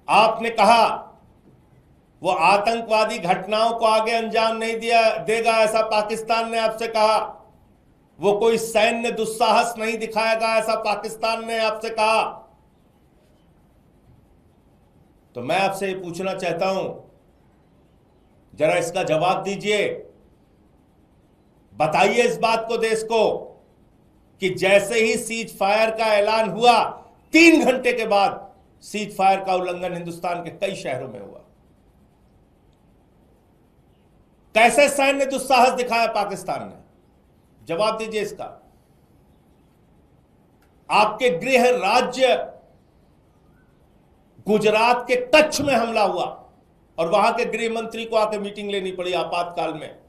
आपने कहा वो आतंकवादी घटनाओं को आगे अंजाम नहीं देगा, ऐसा पाकिस्तान ने आपसे कहा। वो कोई सैन्य दुस्साहस नहीं दिखाएगा, ऐसा पाकिस्तान ने आपसे कहा। तो मैं आपसे ये पूछना चाहता हूं, जरा इसका जवाब दीजिए। बताइए इस बात को देश को कि जैसे ही सीज फायर का ऐलान हुआ, 3 घंटे के बाद सीज फायर का उल्लंघन हिंदुस्तान के कई शहरों में हुआ। कैसे सैन्य दुस्साहस दिखाया पाकिस्तान ने? जवाब दीजिए इसका। आपके गृह राज्य गुजरात के कच्छ में हमला हुआ और वहां के गृह मंत्री को आकर मीटिंग लेनी पड़ी आपातकाल में।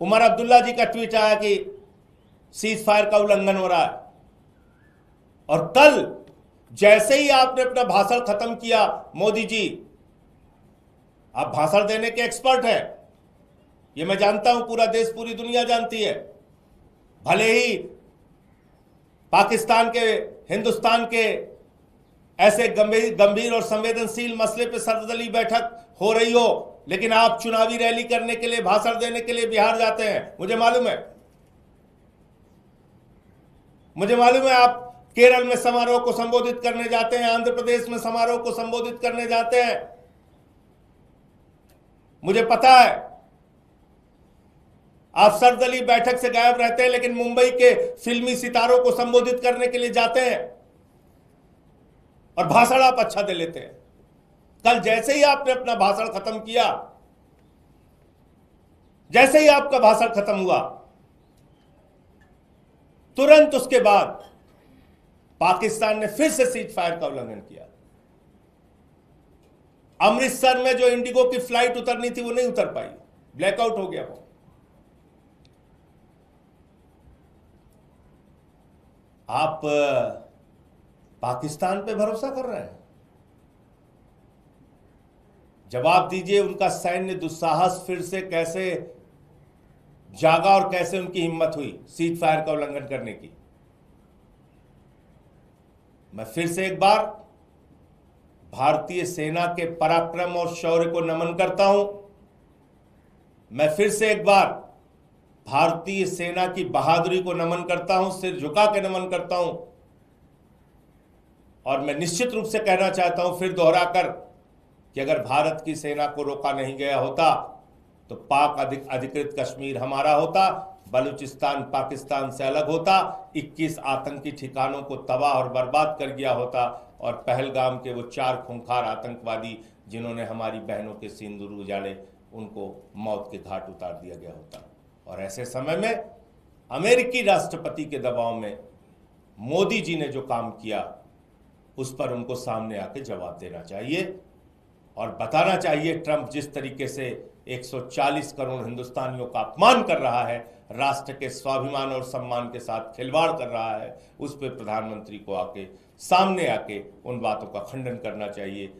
उमर अब्दुल्ला जी का ट्वीट आया कि सीज फायर का उल्लंघन हो रहा है, और कल जैसे ही आपने अपना भाषण खत्म किया, मोदी जी आप भाषण देने के एक्सपर्ट हैं, ये मैं जानता हूं, पूरा देश पूरी दुनिया जानती है। भले ही पाकिस्तान के हिंदुस्तान के ऐसे गंभीर और संवेदनशील मसले पर सर्वदलीय बैठक हो रही हो, लेकिन आप चुनावी रैली करने के लिए, भाषण देने के लिए बिहार जाते हैं। मुझे मालूम है आप केरल में समारोह को संबोधित करने जाते हैं, आंध्र प्रदेश में समारोह को संबोधित करने जाते हैं। मुझे पता है आप सर्वदलीय बैठक से गायब रहते हैं, लेकिन मुंबई के फिल्मी सितारों को संबोधित करने के लिए जाते हैं और भाषण आप अच्छा दे लेते हैं। कल जैसे ही आपने अपना भाषण खत्म किया, जैसे ही आपका भाषण खत्म हुआ, तुरंत उसके बाद पाकिस्तान ने फिर से सीज फायर का उल्लंघन किया। अमृतसर में जो इंडिगो की फ्लाइट उतरनी थी वो नहीं उतर पाई, ब्लैकआउट हो गया वो। आप पाकिस्तान पे भरोसा कर रहे हैं? जवाब दीजिए, उनका सैन्य दुस्साहस फिर से कैसे जागा और कैसे उनकी हिम्मत हुई सीज फायर का उल्लंघन करने की। मैं फिर से एक बार भारतीय सेना के पराक्रम और शौर्य को नमन करता हूं। मैं फिर से एक बार भारतीय सेना की बहादुरी को नमन करता हूं, सिर झुका के नमन करता हूं। और मैं निश्चित रूप से कहना चाहता हूं, फिर दोहराकर, कि अगर भारत की सेना को रोका नहीं गया होता तो पाक अधिकृत कश्मीर हमारा होता, बलूचिस्तान पाकिस्तान से अलग होता, 21 आतंकी ठिकानों को तबाह और बर्बाद कर गया होता, और पहलगाम के वो 4 खूंखार आतंकवादी जिन्होंने हमारी बहनों के सिंदूर उजाड़े, उनको मौत के घाट उतार दिया गया होता। और ऐसे समय में अमेरिकी राष्ट्रपति के दबाव में मोदी जी ने जो काम किया, उस पर उनको सामने आके जवाब देना चाहिए और बताना चाहिए, ट्रंप जिस तरीके से 140 करोड़ हिंदुस्तानियों का अपमान कर रहा है, राष्ट्र के स्वाभिमान और सम्मान के साथ खिलवाड़ कर रहा है, उस पर प्रधानमंत्री को आके सामने आके उन बातों का खंडन करना चाहिए